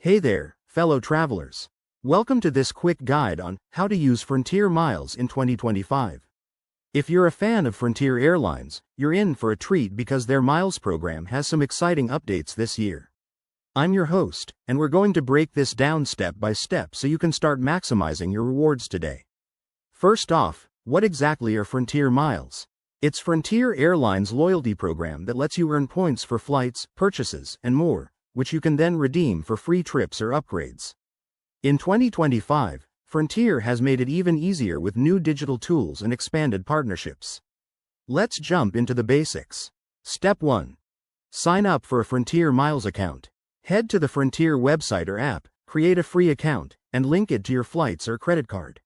Hey there, fellow travelers. Welcome to this quick guide on how to use Frontier Miles in 2025. If you're a fan of Frontier Airlines, you're in for a treat because their Miles program has some exciting updates this year. I'm your host, and we're going to break this down step by step so you can start maximizing your rewards today. First off, what exactly are Frontier Miles? It's Frontier Airlines' loyalty program that lets you earn points for flights, purchases, and more, which you can then redeem for free trips or upgrades. In 2025, Frontier has made it even easier with new digital tools and expanded partnerships. Let's jump into the basics. Step 1. Sign up for a Frontier Miles account. Head to the Frontier website or app, create a free account, and link it to your flights or credit card.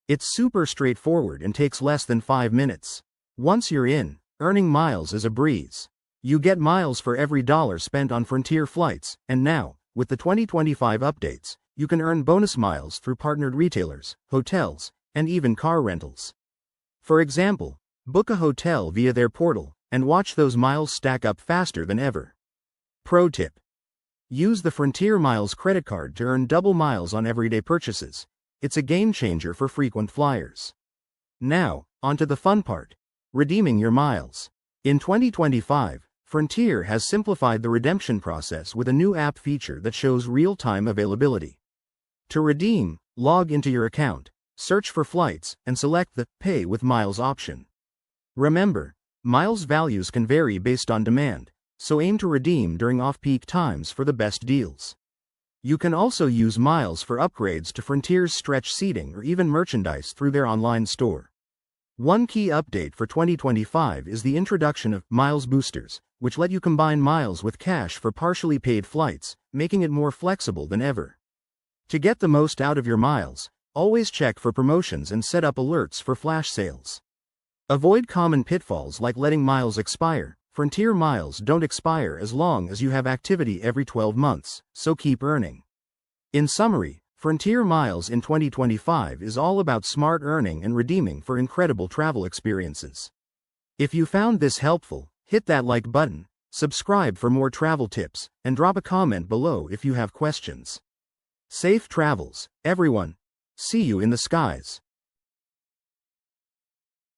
It's super straightforward and takes less than 5 minutes. Once you're in, earning miles is a breeze. You get miles for every dollar spent on Frontier flights, and now, with the 2025 updates, you can earn bonus miles through partnered retailers, hotels, and even car rentals. For example, book a hotel via their portal, and watch those miles stack up faster than ever. Pro tip. Use the Frontier Miles credit card to earn double miles on everyday purchases. It's a game changer for frequent flyers. Now, onto the fun part. Redeeming your miles. In 2025, Frontier has simplified the redemption process with a new app feature that shows real-time availability. To redeem, log into your account, search for flights, and select the Pay with Miles option. Remember, miles values can vary based on demand, so aim to redeem during off-peak times for the best deals. You can also use miles for upgrades to Frontier's stretch seating or even merchandise through their online store. One key update for 2025 is the introduction of Miles Boosters, which let you combine miles with cash for partially paid flights, making it more flexible than ever. To get the most out of your miles, always check for promotions and set up alerts for flash sales. Avoid common pitfalls like letting miles expire. Frontier Miles don't expire as long as you have activity every 12 months, so keep earning. In summary, Frontier Miles in 2025 is all about smart earning and redeeming for incredible travel experiences. If you found this helpful, hit that like button, subscribe for more travel tips, and drop a comment below if you have questions. Safe travels, everyone. See you in the skies.